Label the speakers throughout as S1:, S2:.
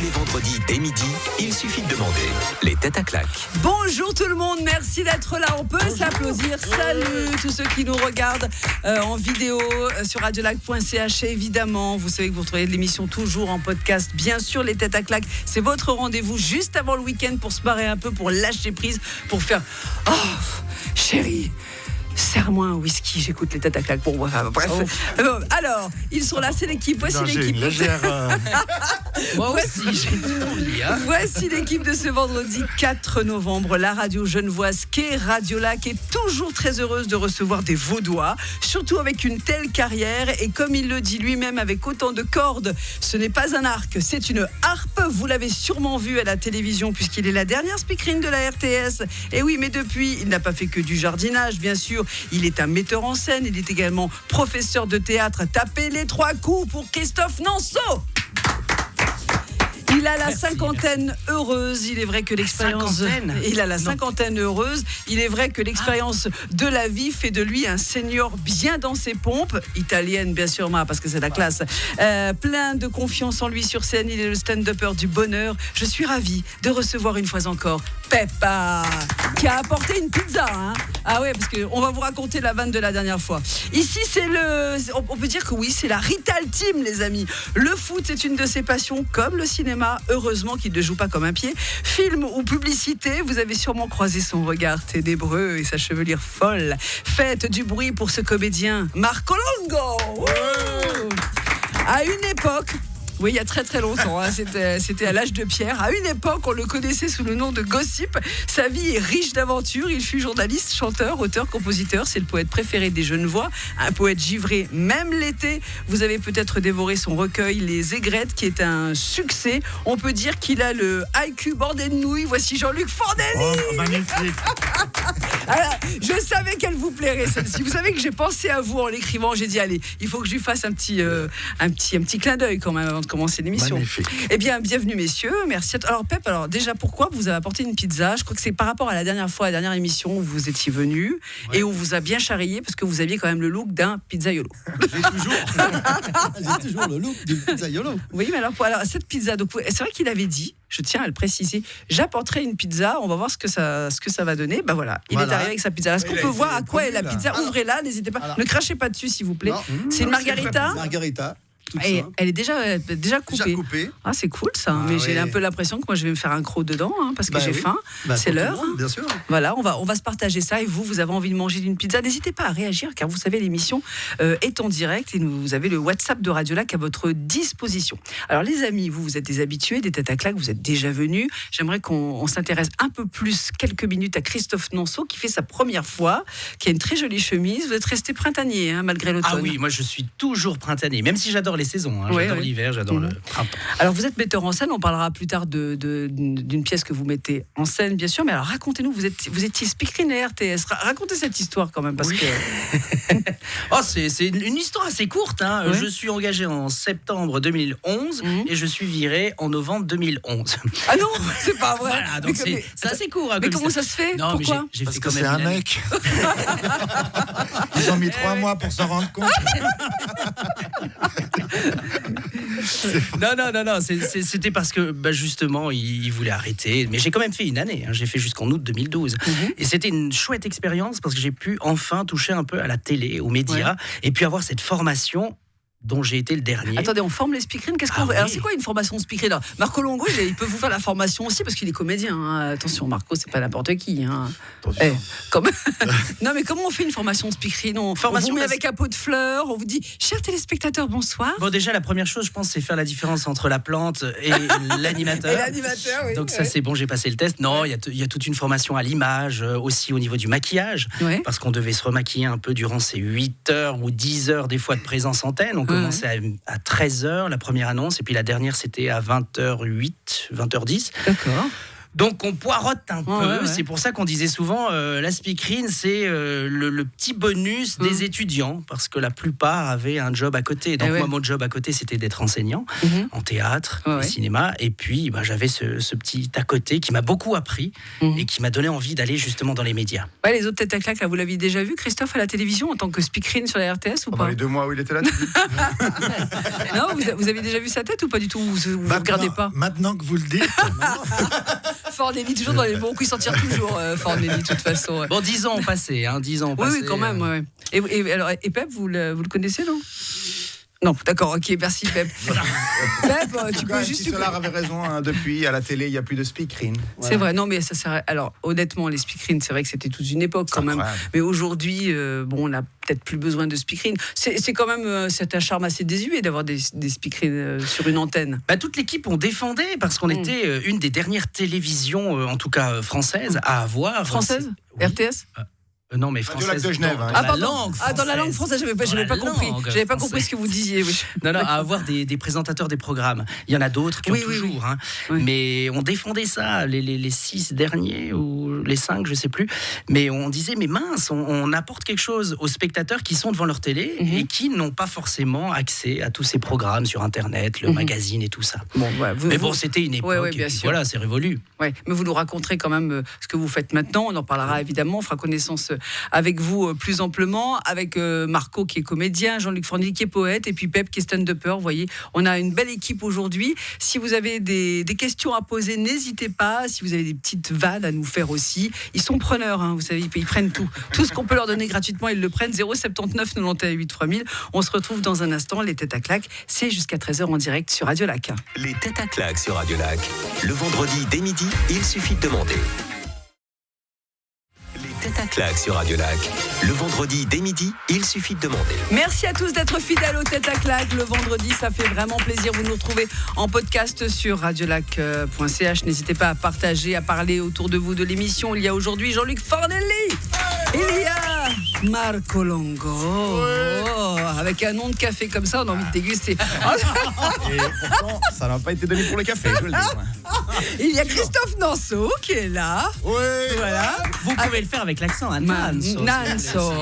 S1: les vendredis dès midi, il suffit de demander les têtes à claques.
S2: Bonjour tout le monde, merci d'être là. On peut s'applaudir. Salut tous ceux qui nous regardent en vidéo sur radiolac.ch. Évidemment, vous savez que vous retrouvez l'émission toujours en podcast. Bien sûr, les têtes à claques, c'est votre rendez-vous juste avant le week-end pour se barrer un peu, pour lâcher prise, pour faire « Oh, chérie !» Serre-moi un whisky, j'écoute les têtes à claques. Bon, bref. Alors, ils sont là, c'est l'équipe. Voici l'équipe.
S3: Moi aussi, j'ai tout.
S2: Voici l'équipe de ce vendredi 4 novembre. La radio genevoise qu'est Radiolac est toujours très heureuse de recevoir des Vaudois, surtout avec une telle carrière. Et comme il le dit lui-même, avec autant de cordes, ce n'est pas un arc, c'est une harpe. Vous l'avez sûrement vu à la télévision, puisqu'il est la dernière speakerine de la RTS. Et oui, mais depuis, il n'a pas fait que du jardinage, bien sûr. Il est un metteur en scène, il est également professeur de théâtre. Tapez les 3 coups pour Christophe Nanceau. Il a la cinquantaine heureuse. Il est vrai que l'expérience. Il a la cinquantaine heureuse. Il est vrai que l'expérience de la vie fait de lui un senior bien dans ses pompes. Italienne, bien sûr, parce que c'est la classe. Plein de confiance en lui sur scène. Il est le stand-upper du bonheur. Je suis ravie de recevoir une fois encore Peppa, qui a apporté une pizza. Ah ouais, parce qu'on va vous raconter la vanne de la dernière fois. Ici, on peut dire que oui, c'est la Rital Team, les amis. Le foot, c'est une de ses passions, comme le cinéma. Heureusement qu'il ne joue pas comme un pied. Film ou publicité, vous avez sûrement croisé son regard ténébreux et sa chevelure folle. Faites du bruit pour ce comédien Marco Longo. À une époque, oui, il y a très très longtemps, c'était à l'âge de pierre. À une époque, on le connaissait sous le nom de Gossip. Sa vie est riche d'aventures. Il fut journaliste, chanteur, auteur, compositeur. C'est le poète préféré des Genevois. Un poète givré, même l'été. Vous avez peut-être dévoré son recueil Les Aigrettes, qui est un succès. On peut dire qu'il a le IQ bordé de nouilles. Voici Jean-Luc Fordelli.
S4: Oh, magnifique.
S2: Alors, je savais qu'elle vous plairait, celle-ci. Vous savez que j'ai pensé à vous en l'écrivant. J'ai dit, allez, il faut que je lui fasse un petit clin d'œil quand même avant de commencer l'émission.
S4: Magnifique.
S2: Eh bien, bienvenue messieurs, merci. Alors Pep, déjà pourquoi vous avez apporté une pizza? Je crois que c'est par rapport à la dernière fois, la dernière émission où vous étiez venu et où vous a bien charrié parce que vous aviez quand même le look d'un pizzaiolo.
S4: J'ai toujours le look d'une pizzaiolo.
S2: Oui, mais alors cette pizza, donc c'est vrai qu'il avait dit, je tiens à le préciser, j'apporterai une pizza, on va voir ce que ça va donner. Ben voilà, il est arrivé avec sa pizza. Est-ce qu'on peut voir à quoi est la pizza? Ouvrez-la, n'hésitez pas. Ne crachez pas dessus s'il vous plaît. C'est une margarita.
S4: Margarita.
S2: Et elle est déjà coupée. Ah, c'est cool ça. Mais j'ai un peu l'impression que moi je vais me faire un croc dedans parce que j'ai faim. C'est l'heure.
S4: Bien sûr.
S2: Voilà, on va se partager ça. Et vous avez envie de manger d'une pizza, n'hésitez pas à réagir car vous savez l'émission est en direct et vous avez le WhatsApp de Radiolac à votre disposition. Alors les amis, vous êtes des habitués des têtes à claques, vous êtes déjà venus. J'aimerais qu'on s'intéresse un peu plus quelques minutes à Christophe Nanceau qui fait sa première fois, qui a une très jolie chemise. Vous êtes resté printanier malgré l'automne.
S3: Ah oui, moi je suis toujours printanier, même si j'adore les saisons. J'adore l'hiver, j'adore le printemps.
S2: Alors vous êtes metteur en scène, on parlera plus tard d'une pièce que vous mettez en scène, bien sûr. Mais alors racontez-nous, vous étiez speakerine à RTS. Racontez cette histoire quand même, parce que.
S3: C'est une histoire assez courte. Je suis engagé en septembre 2011 et je suis viré en novembre 2011.
S2: Ah non, c'est pas vrai.
S3: Voilà, donc c'est assez court.
S2: Mais comment ça se fait? Pourquoi?
S3: J'ai
S4: Parce
S3: fait
S4: que
S3: quand
S4: c'est
S3: même
S4: un mec. Ils ont mis 3 mois pour s'en rendre compte.
S3: Non, c'était parce que justement il voulait arrêter, mais j'ai quand même fait une année, j'ai fait jusqu'en août 2012 et c'était une chouette expérience parce que j'ai pu enfin toucher un peu à la télé, aux médias et puis avoir cette formation dont j'ai été le dernier.
S2: Attendez, on forme les speakerines. Alors c'est quoi une formation de speakerine? Alors, Marco Longo, il peut vous faire la formation aussi parce qu'il est comédien. Attention, Marco, c'est pas n'importe qui. Non, mais comment on fait une formation de speakerine? On vous met avec un pot de fleurs, on vous dit, chers téléspectateurs, bonsoir.
S3: Bon, déjà la première chose, je pense, c'est faire la différence entre la plante et l'animateur.
S2: Et l'animateur, oui.
S3: Donc ça, c'est bon, j'ai passé le test. Non, il y a toute une formation à l'image, aussi au niveau du maquillage, parce qu'on devait se remaquiller un peu durant ces 8 heures ou 10 heures des fois de présence antenne. On commençait à 13h, la première annonce, et puis la dernière, c'était à 20h08, 20h10.
S2: D'accord.
S3: Donc on poirote un peu.
S2: Ouais.
S3: C'est pour ça qu'on disait souvent la speakerine, c'est le petit bonus des étudiants, parce que la plupart avaient un job à côté. Donc moi, mon job à côté, c'était d'être enseignant en théâtre, au cinéma. Et puis j'avais ce petit à côté qui m'a beaucoup appris et qui m'a donné envie d'aller justement dans les médias.
S2: Ouais, les autres têtes à claque, là, vous l'aviez déjà vu, Christophe, à la télévision en tant que speakerine sur la RTS ou pas?
S4: Pendant les 2 mois où il était là.
S2: Non, vous avez déjà vu sa tête ou pas du tout? Vous ne regardez pas?
S4: Maintenant que vous le dites.
S2: Fornelli, toujours dans les bons coups, il s'en tire toujours, Fornelli, de toute façon. Ouais.
S3: Bon, 10 ans ont passé, 10 ans ont passé.
S2: Oui, quand même. Ouais. Et Pep, vous le connaissez, non? Non, d'accord, ok, merci Pep. Pep, tu peux juste...
S4: Solar avait raison, hein, depuis, à la télé, il n'y a plus de speakerine.
S2: C'est vrai, non mais ça sert... Alors, honnêtement, les speakerines, c'est vrai que c'était toute une époque quand même. Mais aujourd'hui, on n'a peut-être plus besoin de speakerines. C'est quand même c'est un charme assez désuet d'avoir des speakerines sur une antenne.
S3: Toute l'équipe, on défendait, parce qu'on était une des dernières télévisions, en tout cas françaises, à avoir...
S2: Française RTS
S3: Non, mais française.
S4: Radio Lac de Genève.
S2: Dans la langue française, j'avais pas compris. J'avais pas compris ce que vous disiez. Oui.
S3: Non, à avoir des présentateurs des programmes. Il y en a d'autres qui ont toujours.
S2: Oui.
S3: Mais on défendait ça, les 6 derniers ou les 5, je sais plus. Mais on disait, mais mince, on apporte quelque chose aux spectateurs qui sont devant leur télé et qui n'ont pas forcément accès à tous ces programmes sur Internet, le magazine et tout ça. Bon, c'était une époque.
S2: Bien sûr.
S3: Voilà, c'est révolu.
S2: Ouais, mais vous nous raconterez quand même ce que vous faites maintenant. On en parlera évidemment. On fera connaissance avec vous plus amplement, avec Marco qui est comédien, Jean-Luc Fornelli qui est poète, et puis Pep qui est stand-upper. Vous voyez, on a une belle équipe aujourd'hui. Si vous avez des questions à poser, n'hésitez pas. Si vous avez des petites vannes à nous faire aussi, ils sont preneurs, vous savez, ils prennent tout. Tout ce qu'on peut leur donner gratuitement, ils le prennent. 079 91 8 3000. On se retrouve dans un instant. Les têtes à claques, c'est jusqu'à 13h en direct sur Radio Lac.
S1: Les têtes à claques sur Radio Lac. Le vendredi dès midi, il suffit de demander. Les têtes à claques sur Radio Lac. Le vendredi dès midi, il suffit de demander.
S2: Merci à tous d'être fidèles aux têtes à claques. Le vendredi, ça fait vraiment plaisir. Vous nous retrouvez en podcast sur radiolac.ch. N'hésitez pas à partager, à parler autour de vous de l'émission. Il y a aujourd'hui Jean-Luc Fornelli. Il y a Marco Longo. Avec un nom de café comme ça, on a envie de déguster.
S4: Et pourtant, ça n'a pas été donné pour le café, je le dis.
S2: Il y a Christophe Nanceau qui est là.
S4: Oui.
S2: Voilà.
S3: Vous pouvez le faire avec l'accent, Nanceau.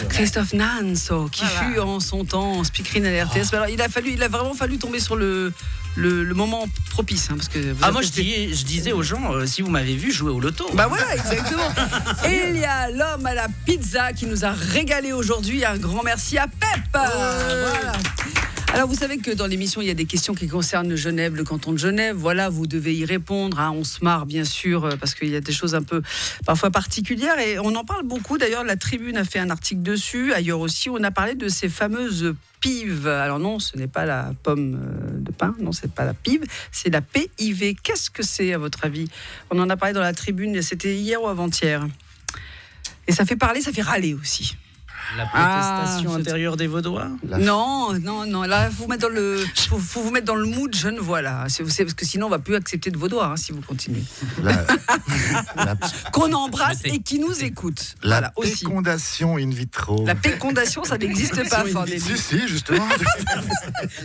S2: Christophe Nanceau, qui fut en son temps en speakerine à la RTS. Alors, il a vraiment fallu tomber sur le moment propice. Parce que
S3: moi, je disais aux gens, si vous m'avez vu jouer au loto.
S2: Voilà, exactement. Et il y a l'homme à la pizza qui nous a régalé aujourd'hui. Un grand merci à Pep. Voilà. Alors, vous savez que dans l'émission, il y a des questions qui concernent Genève, le canton de Genève. Voilà, vous devez y répondre. On se marre, bien sûr, parce qu'il y a des choses un peu, parfois particulières. Et on en parle beaucoup. D'ailleurs, la Tribune a fait un article dessus. Ailleurs aussi, on a parlé de ces fameuses pives. Alors non, ce n'est pas la pomme de pin. Non, c'est pas la pive. C'est la PIV. Qu'est-ce que c'est, à votre avis? On en a parlé dans la Tribune. C'était hier ou avant-hier. Et ça fait parler, ça fait râler aussi.
S3: La protestation intérieure des Vaudois?
S2: Non. Là, faut vous mettre dans le mood genevois, là. Parce que sinon, on va plus accepter de Vaudois, si vous continuez. Qu'on embrasse et qui nous écoute.
S4: La fécondation in vitro.
S2: La fécondation, ça n'existe pas, Fornelli.
S4: Si, justement.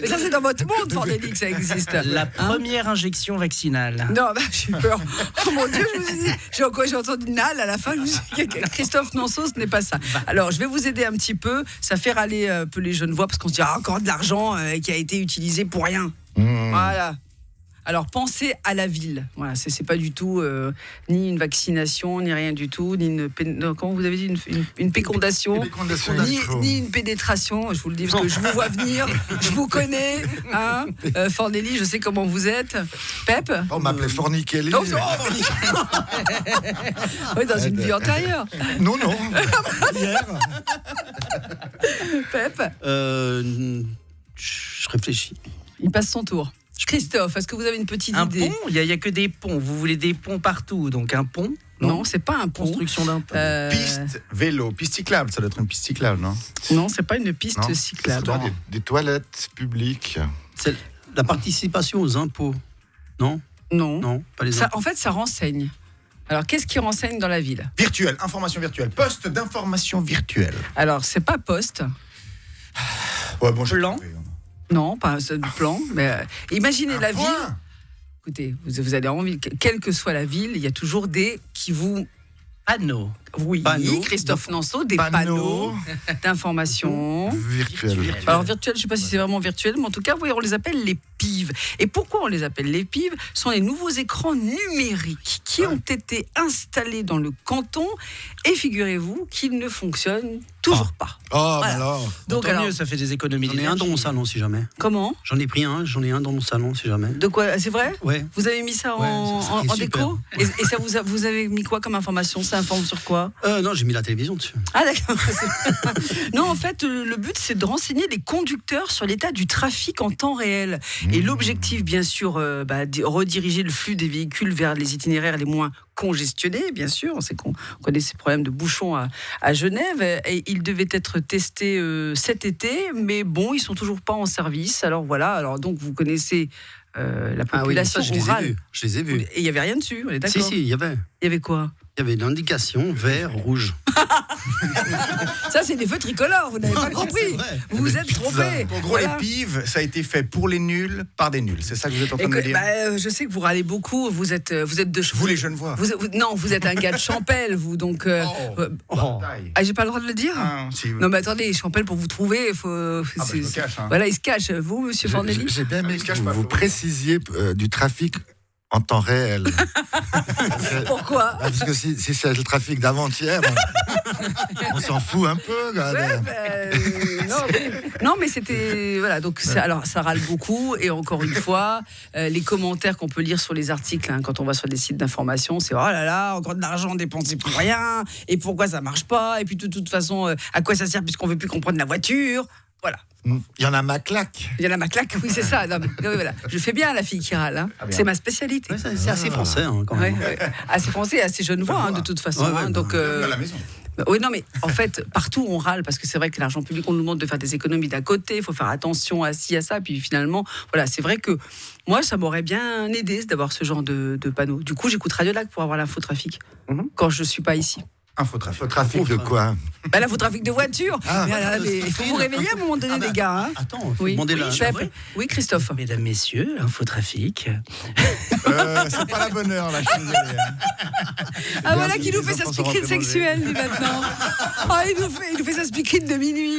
S2: Mais ça, c'est dans votre monde, Fornelli, que ça existe.
S3: La première injection vaccinale.
S2: Non, j'ai peur. Oh mon Dieu, je me suis dit, j'ai entendu Nal à la fin. Je me suis dit, Christophe Nanceau, ce n'est pas ça. Alors, je vais vous aider un petit peu. Ça fait râler un peu les Genevois parce qu'on se dit encore de l'argent qui a été utilisé pour rien. Voilà. Alors pensez à la ville. Voilà, c'est pas du tout ni une vaccination, ni rien du tout, ni comment vous avez dit, une fécondation, ni une pénétration. Je vous le dis parce que je vous vois venir, je vous connais. Fornelli, je sais comment vous êtes. Pep.
S4: On m'appelait Fornicelli.
S2: Oui, dans une vie antérieure.
S4: Non. Hier.
S2: Pep.
S5: Je réfléchis.
S2: Il passe son tour. Christophe, est-ce que vous avez une petite idée?
S3: Un pont? Il y a que des ponts. Vous voulez des ponts partout, donc un pont?
S2: Non, c'est pas un pont.
S3: Construction d'un pont.
S4: Piste, vélo, piste cyclable, ça doit être une piste cyclable, non?
S2: Non, c'est pas une piste cyclable.
S4: Ça doit être des toilettes publiques.
S5: C'est la participation aux impôts, non?
S2: Non,
S5: pas les impôts.
S2: En fait, ça renseigne. Alors, qu'est-ce qui renseigne dans la ville?
S4: Virtuelle, information virtuelle, poste d'information virtuelle.
S2: Alors, c'est pas poste.
S4: Ouais, bon,
S3: Plan.
S2: Non, pas un plan. Mais imaginez la ville. écoutez, vous avez envie, quelle que soit la ville, il y a toujours des qui vous...
S3: Panneaux.
S2: Oui,
S5: Panneaux.
S2: Christophe Nanceau, des panneaux d'information.
S4: Virtuel.
S2: Alors virtuel, je ne sais pas si c'est vraiment virtuel, mais en tout cas, oui, on les appelle les pives. Et pourquoi on les appelle les pives ? Ce sont les nouveaux écrans numériques qui ont été installés dans le canton et figurez-vous qu'ils ne fonctionnent toujours pas.
S4: Oh,
S2: Voilà.
S4: alors.
S2: Donc
S3: Tant
S2: alors,
S3: mieux, ça fait des économies
S5: J'en ai un dans mon salon, si jamais.
S2: comment ?
S5: J'en ai pris un, j'en ai un dans mon salon, si jamais.
S2: De quoi ? C'est vrai ?
S5: Ouais.
S2: Vous avez mis ça
S5: Ouais,
S2: en
S5: ça, c'est
S2: déco ? Et ça vous avez mis quoi comme information ? Ça informe sur quoi ?
S5: Non, j'ai mis la télévision dessus.
S2: Ah d'accord. Non, en fait, le but, c'est de renseigner les conducteurs sur l'état du trafic en temps réel. Et l'objectif, bien sûr, rediriger le flux des véhicules vers les itinéraires les moins congestionnés, bien sûr. On sait qu'on connaît ces problèmes de bouchons à Genève. Et ils devaient être testés cet été, mais bon, ils sont toujours pas en service. Alors voilà. Alors donc, vous connaissez la population
S5: ça, je les ai
S2: rurale.
S5: vus. Je les ai vus.
S2: Et il y avait rien dessus. On est d'accord.
S5: Si, il y avait.
S2: Il y avait quoi ?
S5: Il y avait une indication vert, rouge.
S2: Ça, c'est des feux tricolores. Vous n'avez pas compris. Vous vous êtes trompé.
S4: En gros,
S2: Voilà.
S4: les pives, ça a été fait pour les nuls, par des nuls. C'est ça que vous êtes en train de me dire.
S2: Je sais que vous râlez beaucoup. Vous êtes de
S4: Vous, les jeunes voix.
S2: Non, vous êtes un gars de Champel, vous. Donc,
S4: Bataille.
S2: j'ai pas le droit de le dire.
S4: Ah, si vous-
S2: Non, mais attendez, Champel, pour vous trouver, il faut.
S4: je me cache, hein.
S2: Voilà, il se cache. Vous, Monsieur Fornelli.
S6: J'ai bien aimé
S4: se
S6: que
S4: cache pas,
S6: vous
S4: Flo.
S6: précisiez du trafic en temps réel.
S2: Pourquoi
S6: Parce que si c'est le trafic d'avant-hier, on s'en fout un peu. Quoi.
S2: Non, mais c'était voilà. Donc alors ça râle beaucoup et encore une fois, les commentaires qu'on peut lire sur les articles quand on va sur des sites d'information, c'est oh là là, encore de l'argent dépensé pour rien et pourquoi ça marche pas et puis de toute façon à quoi ça sert puisqu'on veut plus qu'on prenne la voiture. Voilà.
S6: Il y en a ma claque.
S2: Il y en a ma claque, oui c'est ça. Non, mais voilà. Je fais bien la fille qui râle. Hein.
S4: Ah, bien.
S2: C'est ma spécialité.
S5: Ouais, c'est assez français, quand même.
S2: Ouais. Assez français, assez jeune voix de toute façon.
S5: Ouais,
S2: Donc
S4: À la maison.
S2: oui, non, mais en fait, partout on râle parce que c'est vrai que l'argent public, on nous demande de faire des économies d'à côté, il faut faire attention à ci, à ça. Puis finalement, voilà, c'est vrai que moi, ça m'aurait bien aidé d'avoir ce genre de panneau. Du coup, j'écoute Radio Lac pour avoir l'infotrafic quand je suis pas ici.
S4: Infotrafic.
S6: Trafic de quoi?
S2: L'infotrafic de voitures. Mais il faut vous réveiller à un moment donné, les gars. Hein.
S5: Attends, il faut
S2: Oui,
S5: demander
S2: oui,
S5: la...
S2: chef. Oui, Christophe.
S3: Mesdames, messieurs, infotrafic.
S4: C'est pas la bonne heure, là, je suis désolé.
S2: Ah voilà qui nous fait sa
S4: enfants sont
S2: speakerine
S4: rentrés manger.
S2: sexuelle, lui, maintenant. Il nous fait sa speakerine de minuit.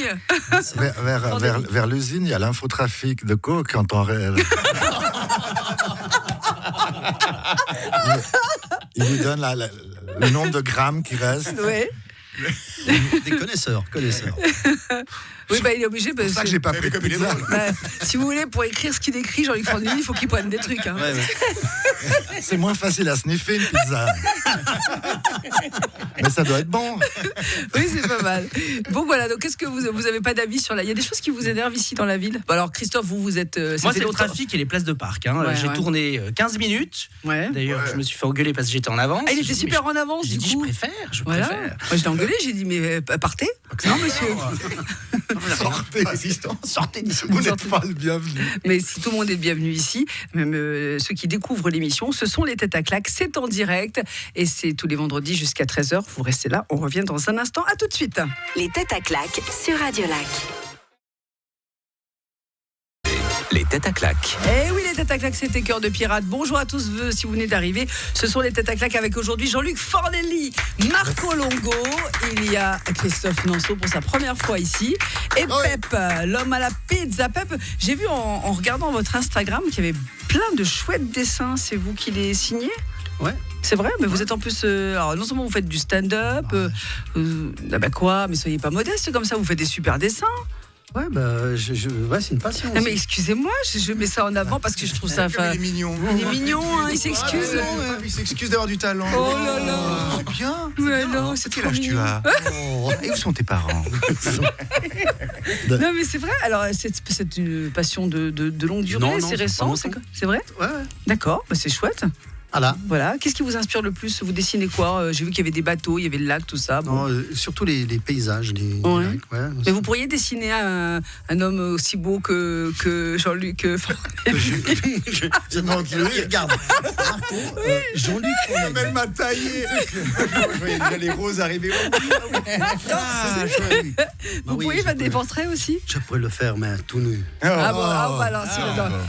S6: Vers l'usine, il y a l'infotrafic de coke en temps réel. Il vous donne le nombre de grammes qui reste.
S2: Ouais.
S5: Des connaisseurs.
S2: Oui, il est obligé.
S6: C'est pour ça que j'ai pas pris de
S4: comme il est
S6: pizza.
S4: drôle.
S2: Si vous voulez, pour écrire ce qu'il écrit, Jean-Luc Fornelli, il faut qu'il prenne des trucs. Hein.
S6: C'est moins facile à sniffer une pizza. Mais ça doit être bon.
S2: Oui, c'est pas mal. Bon, voilà. Donc, qu'est-ce que vous avez pas d'avis sur la... Il y a des choses qui vous énervent ici dans la ville. Bon, alors, Christophe, vous êtes... ça
S3: Moi,
S2: fait
S3: c'est le
S2: longtemps.
S3: trafic et les places de parc. Hein.
S2: Ouais,
S3: J'ai
S2: ouais.
S3: tourné 15 minutes.
S2: Ouais.
S3: D'ailleurs, je me suis fait engueuler parce que j'étais en avance.
S2: Ah, il
S3: J'ai
S2: était
S3: dit,
S2: super en avance,
S3: J'ai
S2: du
S3: dit, je
S2: coup.
S3: préfère.
S2: Voilà.
S3: préfère.
S2: Moi, je l'ai engueulé. J'ai dit, mais partez. Non, monsieur.
S4: Sortez, assistant.
S2: Sortez d'ici.
S6: Vous n'êtes pas le bienvenu.
S2: Mais si tout le monde est le bienvenu ici, même ceux qui découvrent l'émission, ce sont les têtes à claques. C'est en direct et c'est tous les vendredis jusqu'à 13h. Vous restez là. On revient dans un instant. À tout de suite.
S7: Les têtes à claques sur Radio Lac.
S1: Les têtes à claques.
S2: Eh oui, les têtes à claques, c'était Cœur de Pirate. Bonjour à tous, si vous venez d'arriver. Ce sont les têtes à claques avec aujourd'hui Jean-Luc Fornelli, Marco Longo. Il y a Christophe Nanceau pour sa première fois ici. Et Pep, l'homme à la pizza. Pep, j'ai vu en regardant votre Instagram qu'il y avait plein de chouettes dessins. C'est vous qui les signez ?
S5: Ouais.
S2: C'est vrai, mais vous êtes en plus... alors non seulement vous faites du stand-up, mais soyez pas modeste comme ça, vous faites des super dessins.
S5: Ouais, c'est une passion.
S2: Non mais excusez-moi, je mets ça en avant parce que je trouve ça...
S4: Il est mignon.
S2: Il est mignon, hein, il s'excuse.
S4: Il s'excuse d'avoir du talent.
S2: Oh là là.
S4: C'est bien.
S2: Ouais, non, c'est
S4: Quel
S2: trop
S4: âge tu
S2: mignon.
S4: as Et où sont tes parents?
S2: Non mais c'est vrai, alors c'est une passion de longue durée,
S5: Non,
S2: c'est
S5: c'est
S2: récent,
S5: pas
S2: c'est
S5: longtemps.
S2: c'est vrai?
S5: Ouais.
S2: D'accord, c'est chouette. Voilà. Qu'est-ce qui vous inspire le plus? Vous dessinez quoi? J'ai vu qu'il y avait des bateaux, il y avait le lac, tout ça. Bon.
S5: Non, surtout les paysages. Les lacs,
S2: Mais vous pourriez dessiner un homme aussi beau que Jean-Luc.
S5: Je demande qui regarde. Jean-Luc.
S4: Même m'a taillé. Je voyais déjà les roses arriver.
S2: Vous pourriez faire des portraits aussi?
S5: Je pourrais le faire, mais tout nu.
S2: Alors,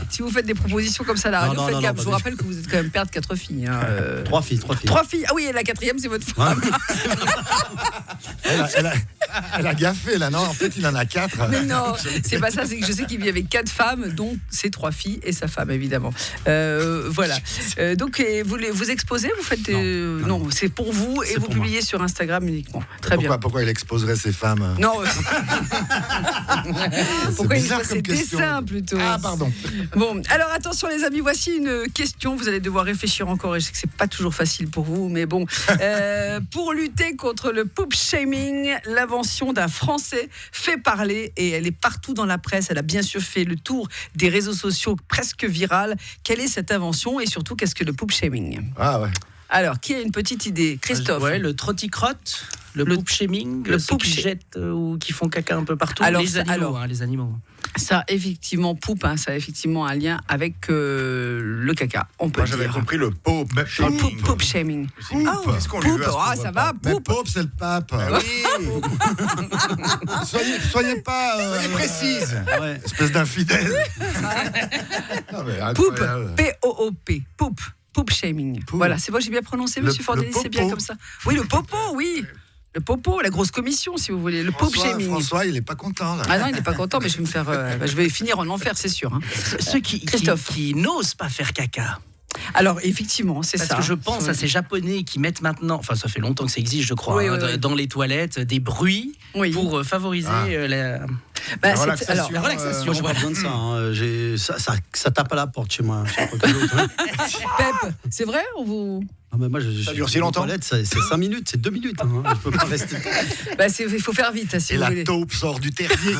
S2: si vous faites des propositions comme ça à la radio, faites gaffe. Je vous rappelle que vous êtes quand même père de 4 filles. Hein.
S5: 3 filles.
S2: 3 filles. Ah oui, et la 4e, c'est votre femme.
S6: Elle a gaffé là, non? En fait, il en a 4.
S2: Mais non, c'est pas ça. C'est que je sais qu'il vit avec 4 femmes, dont ses 3 filles et sa femme, évidemment. Voilà. Donc, vous exposez? Vous faites non, c'est pour vous et vous publiez sur Instagram uniquement. Très bien.
S6: Pourquoi il exposerait ses femmes?
S2: Non. Pourquoi il
S6: bizarre
S2: exposerait
S6: comme
S2: ses
S6: question.
S2: seins plutôt?
S6: Ah, pardon.
S2: Bon, alors attention les amis, voici une question. Vous allez devoir réfléchir encore et je sais que c'est pas toujours facile pour vous, mais bon. Pour lutter contre le poop shaming, l'invention d'un Français fait parler et elle est partout dans la presse. Elle a bien sûr fait le tour des réseaux sociaux presque virale. Quelle est cette invention et surtout qu'est-ce que le poop shaming?
S6: Ah ouais.
S2: Alors, qui a une petite idée? Christophe?
S3: Ouais, le trotticrotte, le poop shaming, ceux qui jettent ou qui font caca un peu partout.
S2: Alors,
S3: les animaux.
S2: Ça, effectivement, poop, ça a effectivement un lien avec le caca, on peut
S4: Moi,
S2: dire.
S4: j'avais compris le pope shaming.
S2: Poop shaming.
S4: Qu'est-ce qu'on lui veut à ce pauvre
S2: Ça va,
S6: Mais
S2: poop.
S6: Pope, c'est le pape. Soyez pas
S4: précise.
S5: Ouais.
S6: espèce d'infidèle. Non, mais
S2: Poop,
S6: incroyable.
S2: P-O-O-P, poop. Poop shaming. Voilà, c'est bon, j'ai bien prononcé, monsieur Fordelli, c'est bien
S6: popo.
S2: comme ça. Oui, le popo, oui. Le popo, la grosse commission, si vous voulez. Le poop shaming.
S6: François, il est pas content là.
S2: Ah non, il n'est pas content, mais je vais me faire. Je vais finir en enfer, c'est sûr. Hein.
S3: Ceux qui n'osent pas faire caca.
S2: Alors, effectivement, c'est
S3: Parce
S2: ça.
S3: que je pense à ces Japonais qui mettent maintenant, enfin ça fait longtemps que ça existe, je crois,
S2: Oui,
S3: dans les toilettes, des bruits pour favoriser la
S4: relaxation.
S3: La relaxation.
S5: Moi, j'ai pas besoin de ça. Hein. Ça tape à la porte chez moi. Je sais pas quel autre, hein.
S2: Pep, c'est vrai ou vous...
S5: Ah, mais moi,
S4: Ça dure si longtemps?
S5: C'est 5 minutes, c'est 2 minutes. Hein. Je peux pas rester.
S2: Il faut faire vite, si
S6: Et
S2: vous
S6: la
S2: voulez.
S6: taupe sort du terrier.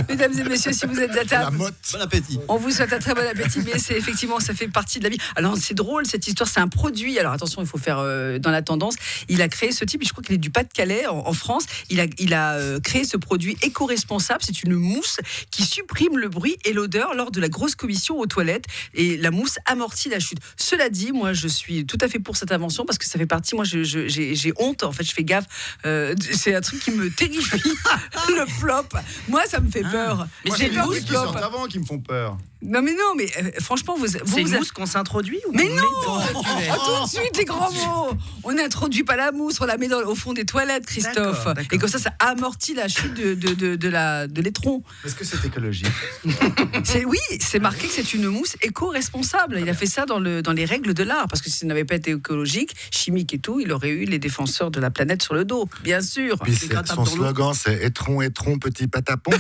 S2: Mesdames et messieurs, si vous êtes à
S6: La
S2: table,
S6: motte.
S5: Bon appétit.
S2: on vous souhaite un très bon appétit, mais c'est effectivement, ça fait partie de la vie. Alors, c'est drôle, cette histoire, c'est un produit. Alors, attention, il faut faire dans la tendance. Il a créé ce type, je crois qu'il est du Pas-de-Calais, en France. Il a créé ce produit éco-responsable. C'est une mousse qui supprime le bruit et l'odeur lors de la grosse commission aux toilettes. Et la mousse amortit la chute. Cela dit, moi, je suis tout à fait pour cette invention parce que ça fait partie. Moi, j'ai honte. En fait, je fais gaffe. C'est un truc qui me terrifie. Le plop. Moi, ça me fait peur.
S4: Moi,
S2: J'ai
S4: c'est les
S2: peur
S4: mousses
S2: du
S4: qui
S2: plop.
S4: sortent avant qui me font peur.
S2: Non, mais franchement,
S3: C'est une mousse qu'on s'introduit ou
S2: Mais
S3: qu'on
S2: non
S3: met dans la cuvette?
S2: Tout de suite, les grands mots. On n'introduit pas la mousse, on la met au fond des toilettes, Christophe.
S3: D'accord.
S2: Et comme ça amortit la chute de l'étron.
S4: Est-ce que c'est écologique?
S2: Oui, c'est marqué que c'est une mousse éco-responsable. Il a fait ça dans les règles de l'art. Parce que si ça n'avait pas été écologique, chimique et tout, il aurait eu les défenseurs de la planète sur le dos, bien sûr.
S6: Puis son slogan, c'est étron, étron, petit patapon.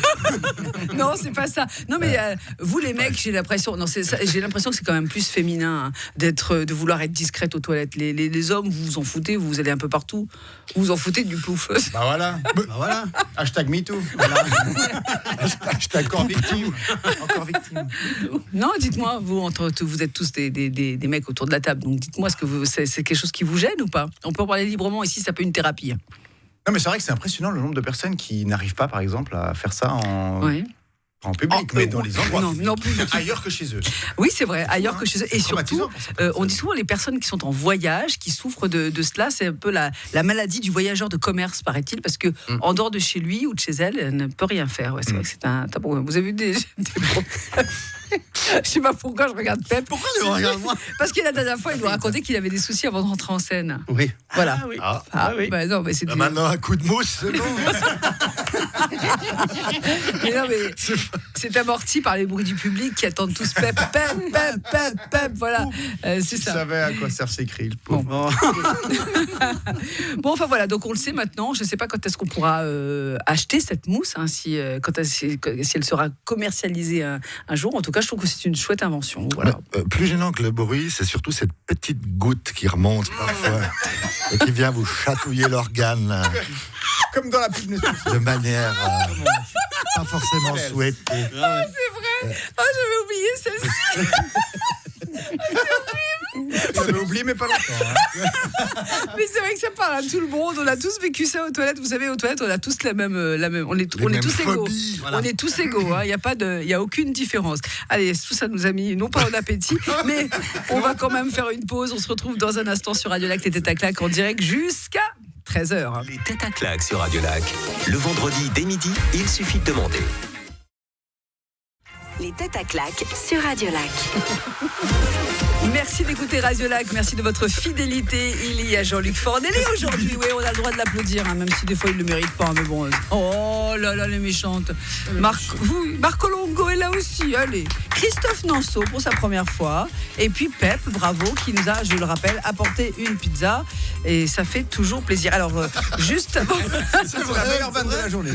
S2: Non, c'est pas ça. Non, mais vous, les mecs, j'ai l'impression que c'est quand même plus féminin hein, de vouloir être discrète aux toilettes. Les hommes, vous vous en foutez, vous allez un peu partout. Vous vous en foutez du pouf.
S4: Bah voilà.
S5: Voilà.
S4: Hashtag MeToo. Voilà. Hashtag encore victime. Encore victime.
S2: Non, dites-moi, vous êtes tous des mecs autour de la table, donc dites-moi, est-ce que c'est quelque chose qui vous gêne ou pas? On peut en parler librement ici, ça peut être une thérapie.
S4: Non, mais c'est vrai que c'est impressionnant le nombre de personnes qui n'arrivent pas, par exemple, à faire ça en public, mais dans les endroits
S2: non plus.
S4: ailleurs que chez eux.
S2: Oui, c'est vrai, ailleurs que chez eux. Et surtout,
S4: traumatisant pour certaines
S2: on dit souvent les personnes qui sont en voyage, qui souffrent de cela, c'est un peu la maladie du voyageur de commerce, paraît-il, parce que en dehors de chez lui ou de chez elle, elle ne peut rien faire. Ouais, c'est vrai que c'est un tabou. Vous avez vu des problèmes? Je sais pas pourquoi je regarde Pep.
S5: Pourquoi tu me regardes moi?
S2: Parce que la dernière fois, il nous racontait qu'il avait des soucis avant de rentrer en scène.
S5: Oui.
S2: Voilà.
S3: Ah oui.
S2: Oui. Bah non, mais c'est
S6: Maintenant, un coup de mousse, c'est bon.
S2: Mais non, mais c'est amorti par les bruits du public qui attendent tous Pep, Pep, Pep, Pep, Pep. Voilà, c'est
S4: Il
S2: ça.
S4: savait à quoi servent ses cris, le pauvre.
S2: Bon, enfin voilà, donc on le sait maintenant. Je ne sais pas quand est-ce qu'on pourra acheter cette mousse, hein, si elle sera commercialisée un jour. En tout cas, je trouve que c'est une chouette invention. Voilà.
S6: Plus gênant que le bruit, c'est surtout cette petite goutte qui remonte parfois et qui vient vous chatouiller l'organe là,
S4: Comme dans la pub Nespresso.
S6: de manière pas forcément souhaitée.
S2: Ah, j'avais oublié celle-ci.
S4: oublié, mais pas longtemps. Hein.
S2: Mais c'est vrai que ça parle à tout le monde. On a tous vécu ça aux toilettes. Vous savez, aux toilettes, on a tous la même. On est tous égaux.
S5: Voilà.
S2: On est tous égaux. Hein. Il y a aucune différence. Allez, tout ça nous a mis non pas en appétit, mais on va quand même faire une pause. On se retrouve dans un instant sur Radio Lac, les têtes à claque en direct jusqu'à 13h.
S1: Les têtes à claque sur Radio Lac. Le vendredi dès midi, il suffit de demander.
S7: Les têtes à claque sur Radio Lac.
S2: Merci d'écouter Radio Lac, merci de votre fidélité. Il y a Jean-Luc Fornelli aujourd'hui. Oui, on a le droit de l'applaudir, hein, même si des fois il ne le mérite pas. Mais bon, oh là là, les méchantes. Marco Longo est là aussi, allez. Christophe Nanceau pour sa première fois. Et puis Pep, bravo, qui nous a, je le rappelle, apporté une pizza. Et ça fait toujours plaisir. Alors, juste avant...
S4: C'est la meilleure vanne de la journée.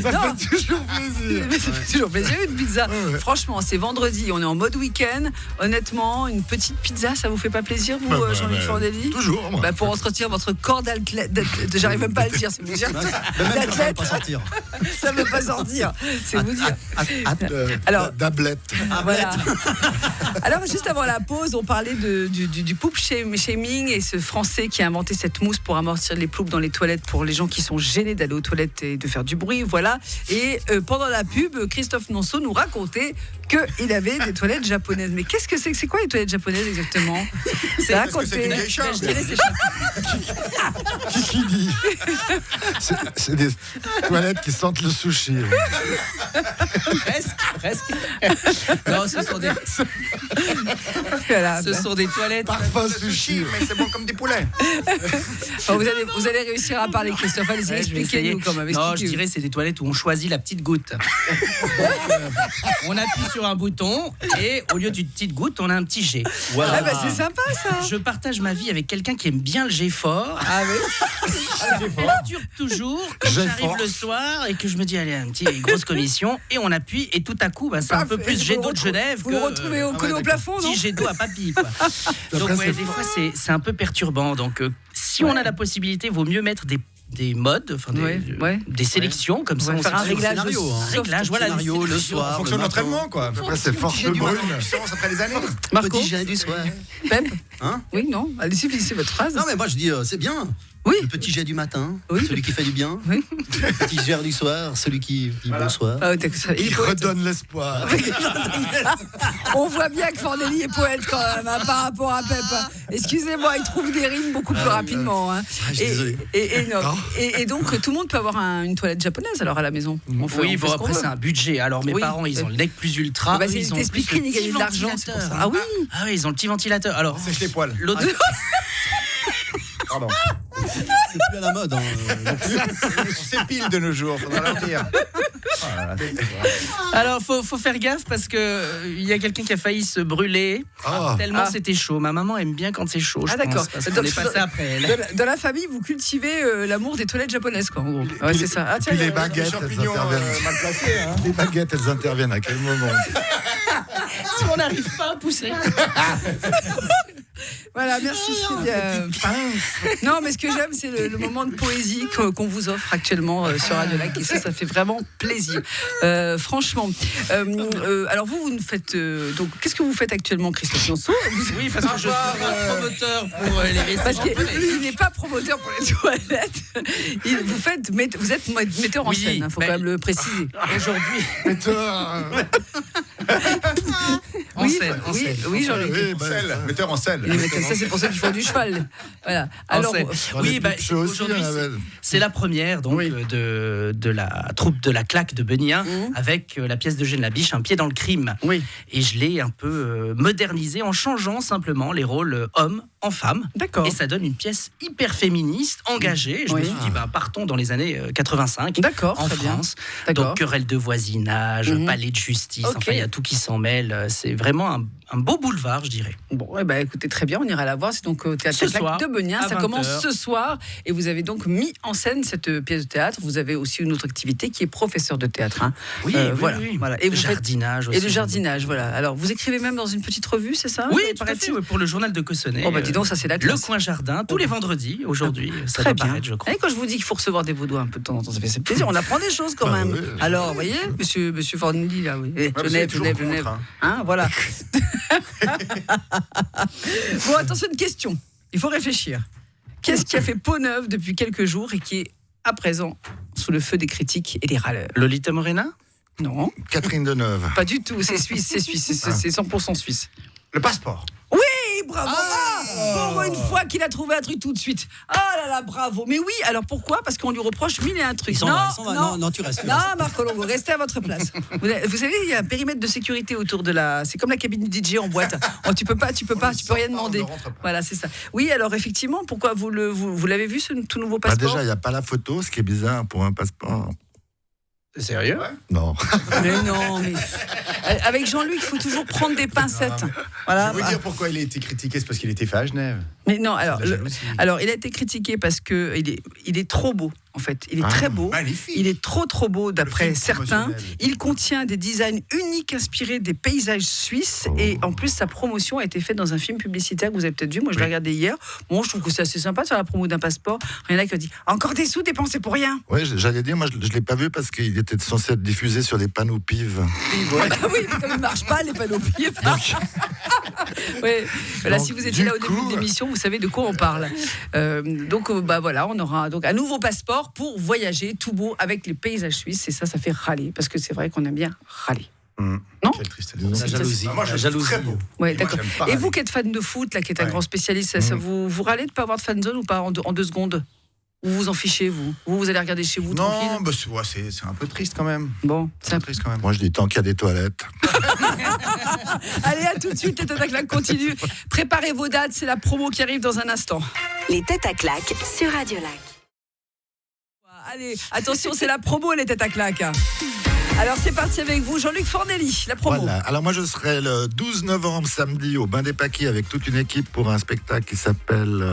S4: Ça fait toujours plaisir.
S2: Mais ça fait toujours plaisir, une pizza. Ouais. Franchement, c'est vendredi, on est en mode week-end. Honnêtement, une petite pizza, ça vous fait pas plaisir, vous, Jean-Luc Fornelli?
S6: Toujours, moi.
S2: Pour entretenir votre corps d'athlète. J'arrive même pas à le dire, c'est vous dire.
S5: D'athlète. Pas sortir.
S2: Ça ne veut pas sortir, c'est vous dire.
S6: Alors, d'ablette.
S2: Voilà. Alors, juste avant la pause, on parlait du poop shaming et ce Français qui a inventé cette mousse pour amortir les ploupes dans les toilettes pour les gens qui sont gênés d'aller aux toilettes et de faire du bruit. Voilà. Et pendant la pub, Christophe Nanceau nous racontait qu'il avait des toilettes japonaises. Mais qu'est-ce que c'est? C'est quoi les toilettes japonaises exactement? C'est raconté.
S6: Qui dit? C'est des toilettes qui sentent le sushi.
S3: Presque. Non, ce sont des toilettes.
S6: Parfum sushi.
S4: Mais c'est bon comme des poulets.
S2: Bon, vous allez réussir à parler, Christophe. Allez-y, expliquez-nous quand même.
S3: Non, je dirais c'est des toilettes où on choisit la petite goutte. On appuie sur un bouton et au lieu d'une petite goutte, on a un petit jet.
S2: Voilà. Ah bah c'est sympa ça.
S3: Je partage ma vie avec quelqu'un qui aime bien le jet fort.
S2: Ah oui.
S3: Elle dure toujours quand j'arrive le soir et que je me dis allez, une grosse commission et on appuie et tout à coup c'est un peu plus jet d'eau de Genève
S2: vous retrouvez au plafond, non?
S3: Petit jet d'eau à papy quoi. Donc des fois c'est un peu perturbant. Donc si on a la possibilité, vaut mieux mettre des modes, des sélections comme ça, on
S2: faire un réglage,
S3: scénario, le soir,
S4: en fonction de l'entraînement quoi.
S6: Après c'est force brune.
S4: Après les années.
S2: Marco,
S5: petit jet du soir.
S2: Pep,
S5: Hein?
S2: Oui, non, allez-y, finissez votre phrase.
S5: Non mais moi je dis c'est bien.
S2: Oui.
S5: Le petit jet du matin,
S2: oui.
S5: Celui qui fait du bien.
S2: Oui.
S5: Le petit jet du soir, celui qui dit bonsoir.
S2: Ah,
S6: Il redonne l'espoir.
S2: On voit bien que Fornelli est poète quand même par rapport à Pep. Excusez-moi, il trouve des rimes beaucoup plus rapidement. Hein. Et donc tout le monde peut avoir une toilette japonaise alors à la maison.
S3: Après c'est un budget. Alors mes parents ils ont le nec plus ultra.
S2: Ils ont t'expliquerai, ils gagnent de l'argent. Ah oui.
S3: Ah oui, ils ont le petit ventilateur. Alors
S4: sèche les poils.
S3: L'autre.
S4: Pardon.
S5: C'est plus à la mode.
S4: On s'épile de nos jours, faudra leur dire.
S3: Alors faut faire gaffe parce que il y a quelqu'un qui a failli se brûler tellement c'était chaud. Ma maman aime bien quand c'est chaud.
S2: Ah d'accord.
S3: Parce qu'on est passé après elle.
S2: Dans la famille, vous cultivez l'amour des toilettes japonaises quoi. En gros. Ouais, c'est ça.
S6: Puis les baguettes, elles interviennent.
S4: Mal placés, hein.
S6: Les baguettes, elles interviennent à quel moment?
S3: Si on n'arrive pas à pousser.
S2: Voilà, merci. Non, mais ce que j'aime, c'est le moment de poésie qu'on vous offre actuellement sur Radio Lac. Et ça fait vraiment plaisir. Franchement. Alors, vous nous faites. Donc, qu'est-ce que vous faites actuellement, Christophe Nanceau?
S3: Oui, parce que je suis promoteur pour les restaurants.
S2: Parce qu'il n'est pas promoteur pour les toilettes. Vous êtes metteur en scène, il faut quand même le préciser.
S3: Aujourd'hui.
S2: En scène. Oui, Jean-Luc.
S4: Metteur en selle.
S2: Ça, c'est pour ceux qui font du cheval. Voilà. Alors,
S3: aujourd'hui, c'est la première donc de la troupe de la claque de Benien avec la pièce d'Eugène Labiche, Un pied dans le crime. Oui. Et je l'ai un peu modernisé en changeant simplement les rôles hommes en femme.
S2: D'accord.
S3: Et ça donne une pièce hyper féministe, engagée. Je me suis dit, partons dans les années 85.
S2: D'accord,
S3: en France. Donc, querelle de voisinage, palais de justice. Okay. Enfin, il y a tout qui s'en mêle. C'est vraiment un beau boulevard, je dirais.
S2: Bon, écoutez, très bien, on ira la voir. C'est donc au Théâtre de Benien. Ça commence ce soir. Et vous avez donc mis en scène cette pièce de théâtre. Vous avez aussi une autre activité qui est professeur de théâtre. Hein.
S3: Oui.
S2: Et
S3: le jardinage aussi.
S2: Et le jardinage, voilà. Alors, vous écrivez même dans une petite revue, c'est ça?
S3: Oui, pour le journal de Cossonay.
S2: Dis donc, ça c'est la classe.
S3: Le coin jardin, tous les vendredis, aujourd'hui. Ça
S2: très
S3: doit
S2: bien.
S3: paraître, je crois.
S2: Et quand je vous dis qu'il faut recevoir des Vaudois un peu de temps en temps, ça fait plaisir. On apprend des choses quand même. Alors, vous voyez, monsieur Fornelli, là, oui. Genève. Hein, voilà. Bon, attention, une question. Il faut réfléchir. Qu'est-ce qui a fait peau neuve depuis quelques jours et qui est à présent sous le feu des critiques et des râleurs?
S3: Lolita Morena?
S2: Non,
S6: Catherine Deneuve.
S2: pas du tout. C'est suisse, c'est 100% suisse.
S4: Le passeport.
S2: Oui, bravo. Pour une fois qu'il a trouvé un truc tout de suite. Ah là là, bravo. Mais oui, alors pourquoi? Parce qu'on lui reproche mille et un trucs.
S5: Il s'en va. Non, tu restes.
S2: Non, Marco Longo, restez à votre place. Vous savez, il y a un périmètre de sécurité autour de la. C'est comme la cabine du DJ en boîte. Oh, tu peux rien demander. Voilà, c'est ça. Oui, alors effectivement, pourquoi vous l'avez vu ce tout nouveau passeport?
S6: Déjà, il n'y a pas la photo, ce qui est bizarre pour un passeport.
S3: Sérieux?
S6: Non.
S2: Mais non, mais avec Jean-Luc, il faut toujours prendre des pincettes. Voilà.
S4: Je vais vous dire pourquoi il a été critiqué, c'est parce qu'il était fait à Genève.
S2: Mais non, alors,
S4: C'est de la jalousie.
S2: alors il a été critiqué parce que il est trop beau. En fait, il est très beau.
S4: Magnifique.
S2: Il est trop beau d'après
S4: film
S2: certains.
S4: promotionnel.
S2: Il contient des designs uniques inspirés des paysages suisses et en plus sa promotion a été faite dans un film publicitaire que vous avez peut-être vu. Moi, je l'ai regardé hier. Bon, je trouve que c'est assez sympa de faire la promo d'un passeport. Il y en a qui ont dit encore des sous dépensés pour rien.
S6: Oui, j'allais dire, moi je ne l'ai pas vu parce qu'il était censé être diffusé sur les panneaux PIV.
S2: Ah oui, mais comme il ne marche pas, les panneaux pieds. Ouais. Voilà,
S6: Donc,
S2: si vous étiez là au début de l'émission, vous savez de quoi on parle. Donc, voilà, on aura donc un nouveau passeport pour voyager tout beau avec les paysages suisses. Et ça fait râler parce que c'est vrai qu'on aime bien râler. Non ?
S4: Quelle tristesse.
S5: La jalousie.
S4: Moi, je
S5: La
S4: suis
S5: jalousie.
S4: très beau.
S2: Ouais,
S4: Et moi,
S2: d'accord.
S4: j'aime pas
S2: Et
S4: râler.
S2: vous qui êtes fan de foot, là, qui êtes un
S4: Ouais.
S2: grand spécialiste, ça vous râlez de ne pas avoir de fan zone ou pas en 2 secondes? Ou vous en fichez, vous allez regarder chez vous tranquille?
S4: Non, bah, c'est un peu triste quand même.
S2: Bon,
S4: C'est un peu triste quand même.
S6: Moi je dis tant qu'il y a des toilettes.
S2: Allez, à tout de suite, les têtes à claque continue. Préparez vos dates, c'est la promo qui arrive dans un instant.
S7: Les têtes à claque sur Radio Lac.
S2: Allez, attention, c'est la promo, les têtes à claque. Alors, c'est parti avec vous, Jean-Luc Fornelli, la promo.
S6: Voilà. Alors moi je serai le 12 novembre samedi au Bain des Paquis avec toute une équipe pour un spectacle qui s'appelle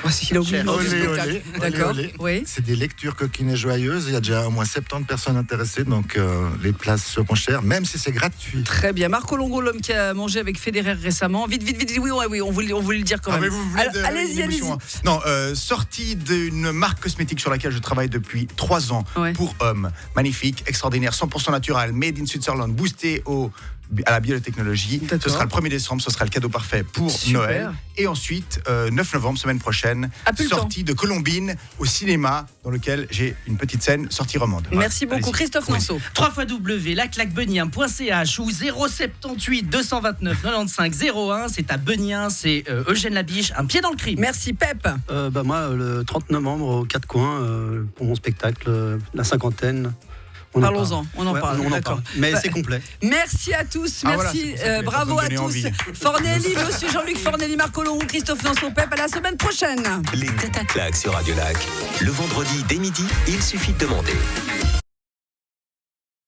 S2: Oh, si, il a oublié le nom du
S6: Olé,
S2: spectacle.
S6: olé,
S2: D'accord,
S6: olé, olé.
S2: oui.
S6: C'est des lectures coquines et joyeuses. Il y a déjà au moins 70 personnes intéressées, donc les places seront chères, même si c'est gratuit.
S2: Très bien. Marco Longo, l'homme qui a mangé avec Federer récemment. Vite, oui, on voulait le dire quand
S4: Ah,
S2: même.
S4: mais vous venez
S2: Alors,
S4: de
S2: allez-y,
S4: l'émotion,
S2: allez-y.
S4: hein. Non, sortie d'une marque cosmétique sur laquelle je travaille depuis 3 ans
S2: Ouais.
S4: pour hommes. Magnifique, extraordinaire, 100% naturel, made in Switzerland, boosté à la biotechnologie.
S2: D'accord.
S4: Ce sera le 1er décembre, ce sera le cadeau parfait pour
S2: Super.
S4: Noël. Et ensuite, 9 novembre, semaine prochaine,
S2: Ah, plus le
S4: sortie de Colombine au cinéma, dans lequel j'ai une petite scène, sortie romande.
S2: Merci
S4: Voilà.
S2: beaucoup,
S4: Allez-y.
S2: Christophe
S4: Oui.
S2: Nanceau.
S3: www.laclaquebenien.ch ou 078 229 95 01. C'est à Benien, c'est Eugène Labiche, un pied dans le crime.
S2: Merci, Pep.
S5: Moi, le 30 novembre, aux 4 coins, pour mon spectacle, la cinquantaine.
S2: Parlons-en, on en parle,
S5: On en
S2: d'accord.
S5: parle. Mais
S2: Bah,
S5: c'est complet.
S2: Merci à tous,
S4: Ah, voilà,
S2: merci,
S4: c'est pour ça que
S2: bravo
S4: ça
S2: à
S4: me donnait
S2: tous.
S4: envie.
S2: Fornelli, monsieur Jean-Luc Fornelli, Marco Longo, Christophe Nanceau, Pep, à la semaine prochaine.
S1: Les têtes à claque sur Radio Lac. Le vendredi dès midi, il suffit de demander.